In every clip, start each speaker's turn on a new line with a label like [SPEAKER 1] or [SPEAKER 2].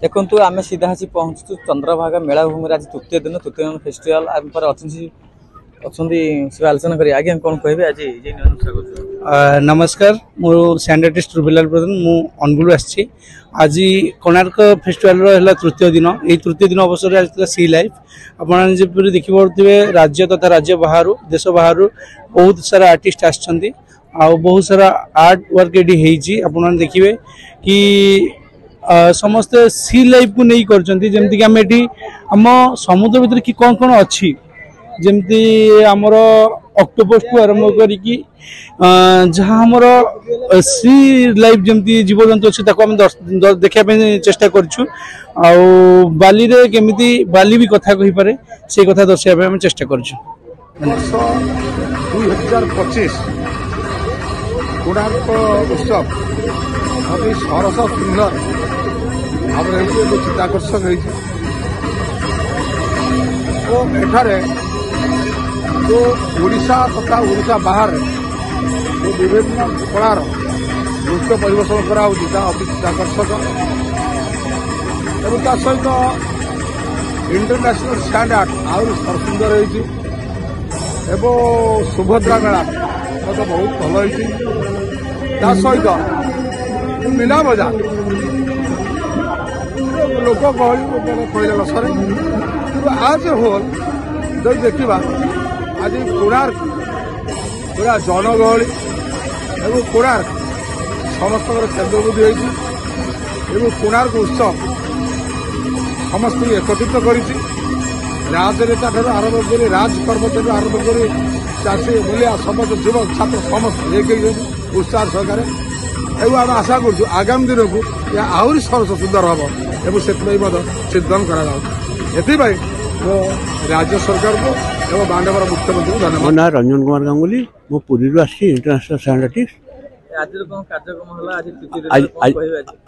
[SPEAKER 1] देखु आम सीधा आसी पहुँचु चंद्रभागा मेलाभूमि आज तृतीय दिन फेस्टिवल अच्छा से आलोचना करें। आज्ञा कौन कहे आज
[SPEAKER 2] नमस्कार मो सैंड रूबिलाल प्रधान मु अनुगुल आज कोणार्क फेस्टिवल तृतीय दिन यही तृतीय दिन अवसर आज सी लाइफ आपड़ देखिपे राज्य तथा राज्य बाहर देश बाहर बहुत सारा आर्टिस्ट आसछंती आ बहुत सारा आर्ट वर्क ये देखिए कि समस्ते सी लाइफ को नहीं करमती आम ये आम समुद्र भीतर कि कौन कौन अच्छी जमती आमर ऑक्टोपस को आरंभ करी जहाँ आमर सी लाइफ जमती जीवजंतु अच्छे देखा चेष्टा करूँ बाली रे केमिति बाली भी कथा कही पारे से कथा दर्शाइबा हम चेष्टा करूँ।
[SPEAKER 3] 2025 कोणार्क उत्सव अभी सरस सुंदर भाव चित्ताकर्षक एठारे जो ओडिशा तथा ओडिशा बाहर जो विभिन्न कलार नृत्य परिवेशन करा अति चित्ताकर्षक एवं सहित इंटरनेशनल स्टैंडर्ड आहुरी सुंदर एवं सुभद्रा मेला तो बहुत भल सहित मीना बजार लोक गहली कहले सर आज होल जो देखा आज कोणार्क पूरा जनगहली एवं कोणार्क समस्त केन्द्रबुद्धि होती कोणार्क उत्सव समस्त एकत्रित कर राजनेता ठार आरंभ कर राज कर्मचारी आरंभ कर चाषी मूलिया समस्त युवक छात्र समस्त एक उत्साह सहकार एवं आम आशा कर आगामी दिन को यह आहरी सरस सुंदर हम एवं से चिंतन कर राज्य सरकार को एवं बांडवर मुख्यमंत्री धन्यवाद।
[SPEAKER 4] मो ना रंजन कुमार गांगुली मो पुरी इंटरनेशनल स्टैंड आर्टिस्ट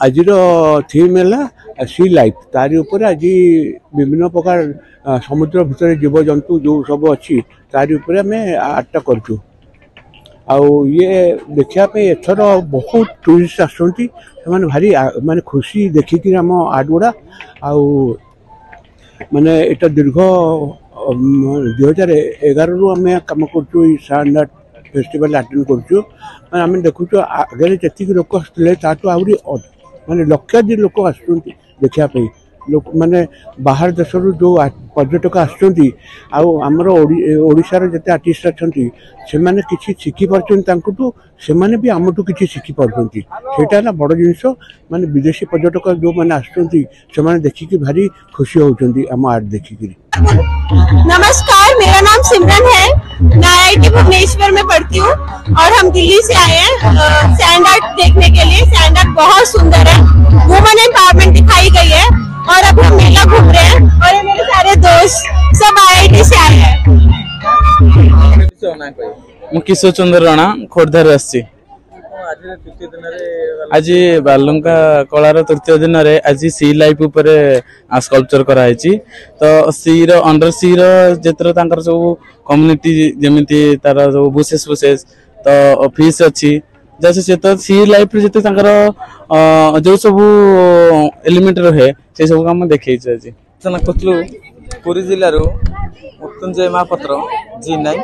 [SPEAKER 4] आज थीम है सी लाइफ तारी ऊपर आज विभिन्न प्रकार समुद्र भितर जीव जंतु जो सब अच्छी तारी ऊपर आम आर्टा करूँ ये देखापी एथर बहुत टूरिस्ट आसुँच भारी माने खुशी देखिक आम आर्ट गुड़ा माने एटा दीर्घ 2011 रु आम कम कर फेस्टिवल अटेंड कर देखु आगे जी लोक आसते आहरी माने लक्षाधिक लोक आसुँच देखापी लोक माने बाहर देश जो पर्यटक आमर ओडिशार जिते आर्टिस्ट अच्छा से मैंने किसी शिखी पार्टी से मैंने भी आमठू किसी शिखी पार्टी से बड़ जिनस माने विदेशी पर्यटक जो मैंने आसुँच देखिकी भारी खुशी होती आम आर्ट देखिकी।
[SPEAKER 5] नमस्कार, मेरा नाम सिमरन है। मैं IIT भुवनेश्वर में पढ़ती हूँ और हम दिल्ली से आए हैं सैंड आर्ट देखने के लिए। सैंड आर्ट बहुत सुंदर है, वुमेन एम्पावरमेंट दिखाई गई है और अब हम मेला घूम रहे हैं और ये मेरे सारे दोस्त सब IIT से आए हैं।
[SPEAKER 6] किशोर चंद्र राणा खोर्धार आज बालुंका कलार तृतीय दिन में आज सी लाइफ उपर स्कल्पचर कराई तो सी अंडर सी जितर सब कम्युनिटी जमीती तार सब बुसेस बुसेस तो फिश अच्छी जैसे से तो सी लाइफ जिते जो सब एलिमेंट रहे से सब आम देखे आज
[SPEAKER 1] पुरी जिलूर मृत्युंजय महापात्र G9।